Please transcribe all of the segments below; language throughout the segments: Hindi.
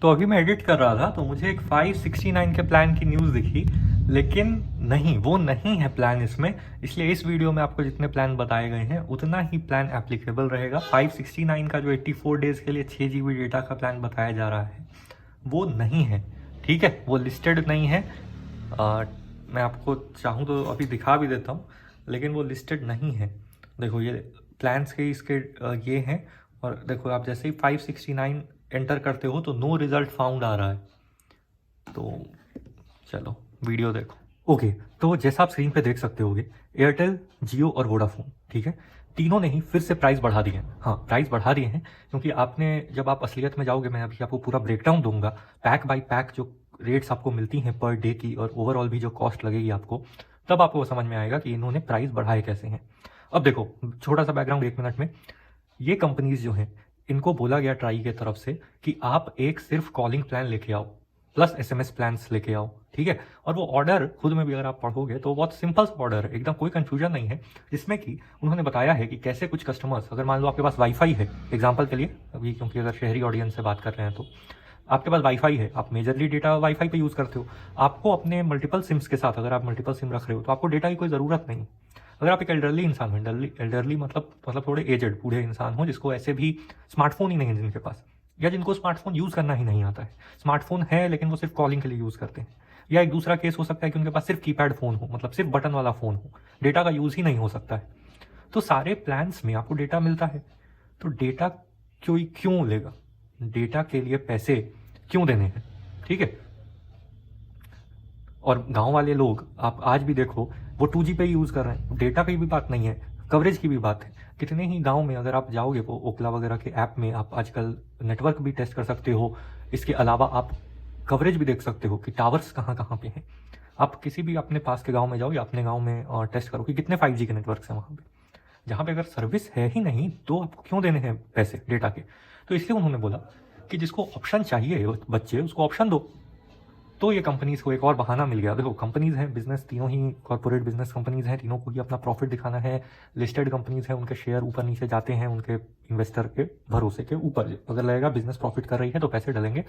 तो अभी मैं एडिट कर रहा था तो मुझे एक 569 के प्लान की न्यूज़ दिखी, लेकिन नहीं, वो नहीं है प्लान इसमें। इसलिए इस वीडियो में आपको जितने प्लान बताए गए हैं उतना ही प्लान एप्लीकेबल रहेगा। 569 का जो 84 डेज़ के लिए 6 GB डेटा का प्लान बताया जा रहा है वो नहीं है, ठीक है, वो लिस्टेड नहीं है। मैं आपको चाहूँ तो अभी दिखा भी देता हूँ, लेकिन वो लिस्टेड नहीं है। देखो ये प्लान्स के इसके ये हैं, और देखो आप जैसे ही 569 एंटर करते हो तो नो रिजल्ट फाउंड आ रहा है। तो चलो वीडियो देखो। ओके, तो जैसा आप स्क्रीन पे देख सकते होगे, एयरटेल, जियो और वोडाफोन, ठीक है, तीनों ने ही फिर से प्राइस बढ़ा दिए हैं। हाँ, प्राइस बढ़ा दिए हैं क्योंकि आपने जब आप असलियत में जाओगे, मैं अभी आपको पूरा ब्रेकडाउन दूंगा, पैक बाय पैक जो रेट्स आपको मिलती हैं पर डे की और ओवरऑल भी जो कॉस्ट लगेगी आपको, तब आपको समझ में आएगा कि इन्होंने प्राइस बढ़ाए कैसे हैं। अब देखो, छोटा सा बैकग्राउंड 1 मिनट में। ये कंपनीज जो हैं, इनको बोला गया ट्राई की तरफ से कि आप एक सिर्फ कॉलिंग प्लान लेके आओ प्लस SMS प्लान्स लेके आओ, ठीक है। और वो ऑर्डर खुद में भी अगर आप पढ़ोगे तो बहुत सिंपल सा ऑर्डर है, एकदम कोई कंफ्यूजन नहीं है, जिसमें कि उन्होंने बताया है कि कैसे कुछ कस्टमर्स, अगर मान लो आपके पास वाईफाई है, एग्जांपल के लिए अभी, क्योंकि अगर शहरी ऑडियंस से बात कर रहे हैं तो आपके पास वाईफाई है, आप मेजरली डेटा वाईफाई पे यूज़ करते हो, आपको अपने मल्टीपल सिम्स के साथ, अगर आप मल्टीपल सिम रख रहे हो तो आपको डेटा की कोई ज़रूरत नहीं। अगर आप एक एल्डरली इंसान हो, एल्डरली मतलब थोड़े एजेड बूढ़े इंसान हो, जिसको ऐसे भी स्मार्टफोन ही नहीं है जिनके पास, या जिनको स्मार्टफोन यूज़ करना ही नहीं आता है, स्मार्टफोन है लेकिन वो सिर्फ कॉलिंग के लिए यूज़ करते हैं, या एक दूसरा केस हो सकता है कि उनके पास सिर्फ कीपैड फ़ोन हो, मतलब सिर्फ बटन वाला फ़ोन हो, डेटा का यूज़ ही नहीं हो सकता है, तो सारे प्लान्स में आपको डेटा मिलता है। तो डेटा क्यों लेगा, डेटा के लिए पैसे क्यों देने हैं, ठीक है। और गांव वाले लोग आप आज भी देखो वो 2G पे ही यूज़ कर रहे हैं, डेटा की भी बात नहीं है, कवरेज की भी बात है। कितने ही गांव में अगर आप जाओगे वो ओखला वगैरह के ऐप में आप आजकल नेटवर्क भी टेस्ट कर सकते हो, इसके अलावा आप कवरेज भी देख सकते हो कि टावर्स कहाँ कहाँ पे हैं। आप किसी भी अपने पास के गांव में जाओ या अपने गांव में टेस्ट करो कि कितने 5G के नेटवर्क हैं वहाँ पे। जहाँ पे अगर सर्विस है ही नहीं तो आपको क्यों देने हैं पैसे डेटा के। तो इसलिए उन्होंने बोला कि जिसको ऑप्शन चाहिए बच्चे, उसको ऑप्शन दो। तो ये कंपनीज को एक और बहाना मिल गया। देखो, कंपनीज हैं, बिजनेस, तीनों ही कॉर्पोरेट बिजनेस कंपनीज हैं, तीनों को ही अपना प्रॉफिट दिखाना है। लिस्टेड कंपनीज हैं, उनके शेयर ऊपर नीचे जाते हैं उनके इन्वेस्टर के भरोसे के ऊपर। अगर लगेगा बिजनेस प्रॉफिट कर रही है तो पैसे डलेंगे,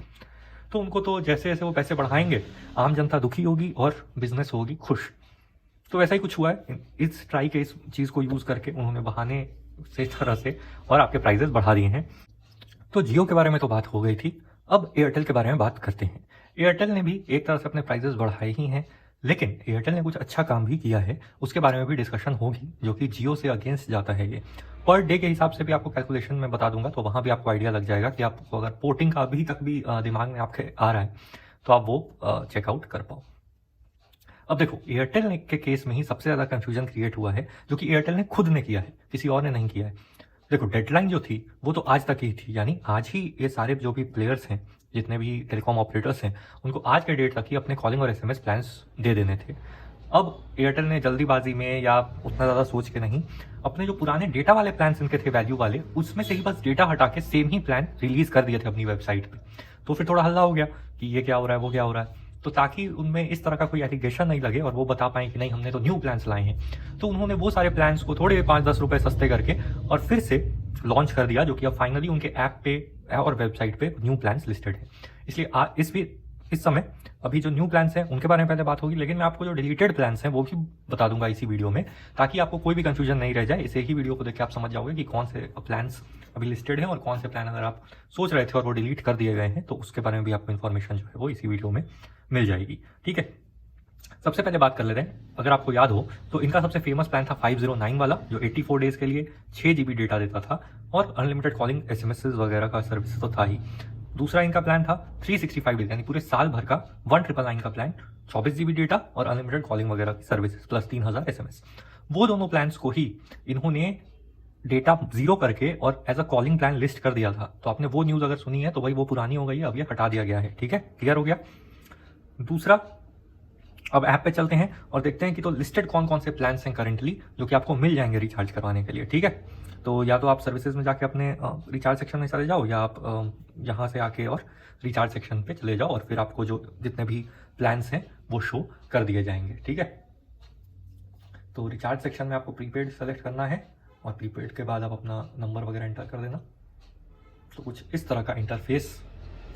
तो उनको तो जैसे जैसे वो पैसे बढ़ाएंगे आम जनता दुखी होगी और बिजनेस होगी खुश। तो वैसा ही कुछ हुआ है इस ट्राई के, इस चीज़ को यूज़ करके उन्होंने बहाने से इस तरह से और आपके प्राइजेस बढ़ा दिए हैं। तो जियो के बारे में तो बात हो गई थी, अब एयरटेल के बारे में बात करते हैं। एयरटेल ने भी एक तरह से अपने प्राइजेस बढ़ाए ही हैं, लेकिन एयरटेल ने कुछ अच्छा काम भी किया है, उसके बारे में भी डिस्कशन होगी, जो कि जियो से अगेंस्ट जाता है। ये पर डे के हिसाब से भी आपको कैलकुलेशन में बता दूंगा, तो वहाँ भी आपको आइडिया लग जाएगा कि आपको अगर पोर्टिंग का अभी तक भी दिमाग में आपके आ रहा है तो आप वो चेकआउट कर पाओ। अब देखो, एयरटेल के केस में ही सबसे ज़्यादा कंफ्यूजन क्रिएट हुआ है, जो कि एयरटेल ने खुद ने किया है, किसी और ने नहीं किया है। देखो, डेडलाइन जो थी वो तो आज तक ही थी, यानी आज ही ये सारे जो भी प्लेयर्स हैं, जितने भी टेलीकॉम ऑपरेटर्स हैं, उनको आज के डेट तक ही अपने कॉलिंग और SMS प्लान्स दे देने थे। अब एयरटेल ने जल्दीबाजी में या उतना ज़्यादा सोच के नहीं, अपने जो पुराने डेटा वाले प्लान्स इनके थे वैल्यू वाले, उसमें से ही बस डेटा हटा के सेम ही प्लान रिलीज कर दिए थे अपनी वेबसाइट पे। तो फिर थोड़ा हल्ला हो गया कि ये क्या हो रहा है, वो क्या हो रहा है। तो ताकि उनमें इस तरह का कोई एलिगेशन नहीं लगे और वो बता पाएं कि नहीं, हमने तो न्यू प्लान्स लाए हैं, तो उन्होंने वो सारे प्लान्स को थोड़े 5-10 रुपए सस्ते करके और फिर से लॉन्च कर दिया, जो कि अब फाइनली उनके ऐप पे और वेबसाइट पे न्यू प्लान्स लिस्टेड है। इसलिए इस समय अभी जो न्यू प्लान्स हैं उनके बारे में पहले बात होगी, लेकिन मैं आपको जो डिलीटेड प्लान्स हैं वो भी बता दूंगा इसी वीडियो में, ताकि आपको कोई भी कंफ्यूजन नहीं रह जाए। इस एक ही वीडियो को देख के आप समझ जाओगे कि कौन से प्लान्स अभी लिस्टेड हैं और कौन से प्लान अगर आप सोच रहे थे और वो डिलीट कर दिए गए हैं, तो उसके बारे में भी आपको इन्फॉर्मेशन जो है वो इसी वीडियो में मिल जाएगी, ठीक है। सबसे पहले बात कर लेते हैं, अगर आपको याद हो तो इनका सबसे फेमस प्लान था 509 वाला, जो 84 डेज के लिए 6 GB डेटा देता था और अनलिमिटेड कॉलिंग SMS वगैरह का सर्विस तो था ही। दूसरा इनका प्लान था 365 डेज, यानी पूरे साल भर का 1999 का प्लान, 24 GB डेटा और अनलिमिटेड कॉलिंग वगैरह की सर्विसेज प्लस 3000 SMS। वो दोनों प्लान्स को ही इन्होंने डेटा जीरो करके और as a calling plan list कर दिया था। तो आपने वो न्यूज़ अगर सुनी है तो भाई वो पुरानी हो गई है, अब ये हटा दिया गया है, ठीक है, क्लियर हो गया। दूसरा, अब ऐप पे चलते हैं और देखते हैं कि तो लिस्टेड कौन कौन से प्लान्स हैं करंटली, जो कि आपको मिल जाएंगे रिचार्ज करवाने के लिए, ठीक है। तो या तो आप सर्विसेज में जाके अपने रिचार्ज सेक्शन में चले जाओ, या आप यहाँ से आके और रिचार्ज सेक्शन पे चले जाओ और फिर आपको जो जितने भी प्लान्स हैं वो शो कर दिए जाएंगे, ठीक है। तो रिचार्ज सेक्शन में आपको प्रीपेड सेलेक्ट करना है और प्रीपेड के बाद आप अपना नंबर वगैरह एंटर कर देना। तो कुछ इस तरह का इंटरफेस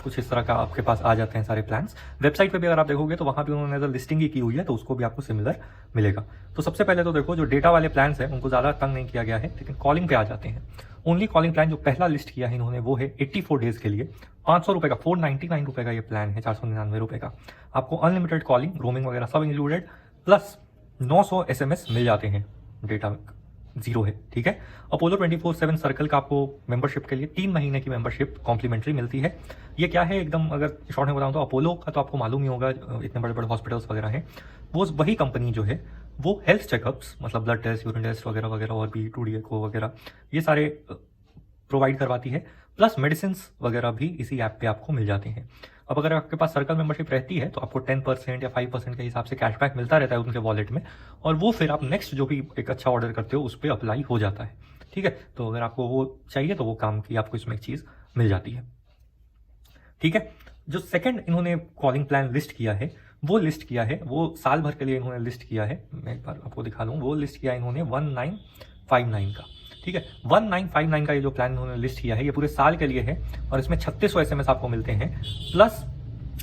कुछ इस तरह का आपके पास आ जाते हैं सारे प्लान्स। वेबसाइट पे भी अगर आप देखोगे तो वहाँ भी उन्होंने अगर लिस्टिंग ही की हुई है तो उसको भी आपको सिमिलर मिलेगा। तो सबसे पहले तो देखो, जो डेटा वाले प्लान्स हैं उनको ज़्यादा तंग नहीं किया गया है, लेकिन कॉलिंग पे आ जाते हैं। ओनली कॉलिंग प्लान जो पहला लिस्ट किया है इन्होंने वो है 84 डेज के लिए 500 रुपये का, 499 रुपये का ये प्लान है, 499 रुपये का। आपको अनलिमिटेड कॉलिंग, रोमिंग वगैरह सब इंक्लूडेड, प्लस 900 SMS मिल जाते हैं, डेटा जीरो है, ठीक है। अपोलो 24/7 सर्कल का आपको मेंबरशिप के लिए 3 महीने की मेंबरशिप कॉम्प्लीमेंट्री मिलती है। ये क्या है एकदम, अगर शॉर्ट में बताऊं तो अपोलो का तो आपको मालूम ही होगा, इतने बड़े बड़े हॉस्पिटल्स वगैरह हैं, वो वही कंपनी जो है वो हेल्थ चेकअप्स, मतलब ब्लड टेस्ट, यूरिन टेस्ट वगैरह वगैरह, और भी 2D एको वगैरह, ये सारे प्रोवाइड करवाती है। प्लस मेडिसिन वगैरह भी इसी ऐप पे आपको मिल जाते हैं। अब अगर आपके पास सर्कल मेंबरशिप रहती है तो आपको 10% या 5% के हिसाब से कैशबैक मिलता रहता है उनके वॉलेट में, और वो फिर आप नेक्स्ट जो भी एक अच्छा ऑर्डर करते हो उस पर अप्लाई हो जाता है, ठीक है। तो अगर आपको वो चाहिए तो वो काम की आपको इसमें एक चीज़ मिल जाती है, ठीक है। जो सेकंड इन्होंने कॉलिंग प्लान लिस्ट किया है वो साल भर के लिए इन्होंने लिस्ट किया है। मैं एक बार आपको दिखा दूँ, वो लिस्ट किया इन्होंने 1959 का, ठीक है। 1959 का ये जो प्लान इन्होंने लिस्ट किया है ये पूरे साल के लिए है, और इसमें 3600 SMS आपको मिलते हैं, प्लस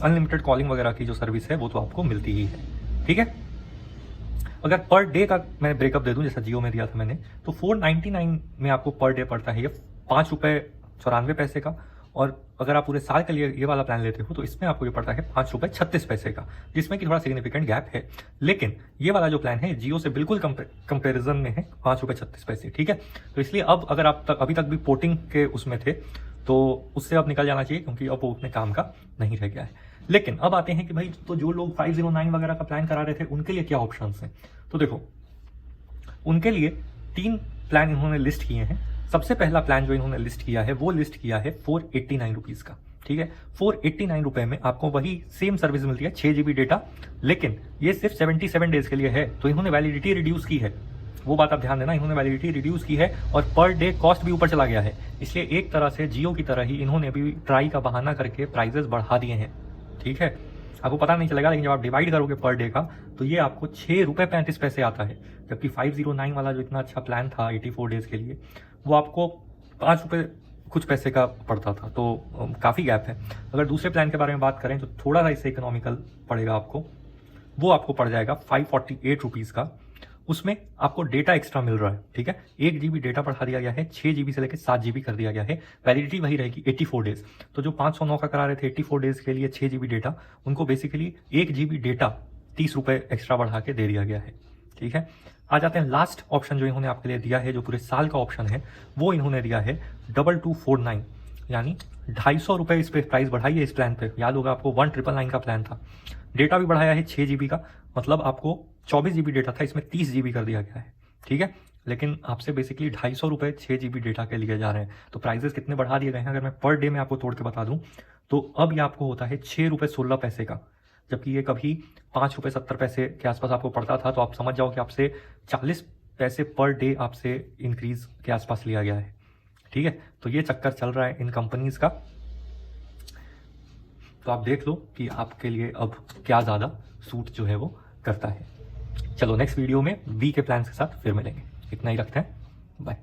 अनलिमिटेड कॉलिंग वगैरह की जो सर्विस है वो तो आपको मिलती ही है, ठीक है। अगर पर डे का मैं ब्रेकअप दे दूं, जैसा जियो में दिया था मैंने, तो 499 में आपको पर डे पड़ता है ये 5 रुपये 94 पैसे का। और अगर आप पूरे साल के लिए ये वाला प्लान लेते हो तो इसमें आपको ये पड़ता है 5 रुपये 36 पैसे का, जिसमें कि थोड़ा सिग्निफिकेंट गैप है। लेकिन ये वाला जो प्लान है जियो से बिल्कुल कंपेरिजन में है, 5 रुपये 36 पैसे, ठीक है। तो इसलिए अब अगर आप अभी तक भी पोर्टिंग के उसमें थे तो उससे अब निकल जाना चाहिए, क्योंकि अब वो उतने काम का नहीं रह गया है। लेकिन अब आते हैं कि भाई, तो जो लोग 509 वगैरह का प्लान करा रहे थे उनके लिए क्या ऑप्शंस हैं। तो देखो, उनके लिए 3 प्लान इन्होंने लिस्ट किए हैं। सबसे पहला प्लान जो इन्होंने लिस्ट किया है वो लिस्ट किया है 489 रुपीज़ का, ठीक है। 489 रुपये में आपको वही सेम सर्विस मिलती है, 6 GB डेटा, लेकिन ये सिर्फ 77 डेज के लिए है। तो इन्होंने वैलिडिटी रिड्यूस की है, वो बात आप ध्यान देना, इन्होंने वैलिडिटी रिड्यूस की है, और पर डे कॉस्ट भी ऊपर चला गया है। इसलिए एक तरह से जियो की तरह ही इन्होंने भी ट्राई का बहाना करके प्राइजेस बढ़ा दिए हैं, ठीक है। आपको पता नहीं चलेगा, लेकिन जब आप डिवाइड करोगे पर डे का तो ये आपको 6 रुपये 35 पैसे आता है, जबकि 509 वाला जो इतना अच्छा प्लान था 84 डेज के लिए वो आपको 5 रुपये कुछ पैसे का पड़ता था। तो काफ़ी गैप है। अगर दूसरे प्लान के बारे में बात करें तो थोड़ा सा इससे इकोनॉमिकल पड़ेगा आपको, वो आपको पड़ जाएगा 548 रुपीज़ का। उसमें आपको डेटा एक्स्ट्रा मिल रहा है, ठीक है। 1 GB डेटा बढ़ा दिया गया है, 6 GB से लेकर 7 GB कर दिया गया है। वैलिडिटी वही रहेगी 84 डेज। तो जो 509 का करा रहे थे 84 डेज के लिए 6 GB डेटा, उनको बेसिकली 1 GB डेटा 30 रुपये एक्स्ट्रा बढ़ा के दे दिया गया है, ठीक है। आ जाते हैं लास्ट ऑप्शन जो इन्होंने आपके लिए दिया है, जो पूरे साल का ऑप्शन है, वो इन्होंने दिया है 2249, यानी 250 रुपये इस पर प्राइस बढ़ाई है इस प्लान पे। याद होगा आपको 1999 का प्लान था, डेटा भी बढ़ाया है 6 GB का, मतलब आपको 24 GB डेटा था, इसमें 30 GB कर दिया गया है, ठीक है। लेकिन आपसे बेसिकली 250 रुपये 6 GB डेटा के लिए जा रहे हैं। तो प्राइजेस कितने बढ़ा दिए गए हैं, अगर मैं पर डे में आपको तोड़ के बता दूं तो अब ये आपको होता है 6 रुपये 16 पैसे का, जबकि ये कभी 5 रुपये 70 पैसे के आसपास आपको पड़ता था। तो आप समझ जाओ कि आपसे 40 पैसे पर डे आपसे इंक्रीज के आसपास लिया गया है, ठीक है। तो ये चक्कर चल रहा है इन कंपनीज का। तो आप देख लो कि आपके लिए अब क्या ज़्यादा सूट जो है वो करता है। चलो नेक्स्ट वीडियो में वी के प्लान के साथ फिर मिलेंगे। इतना ही रखते हैं, बाय।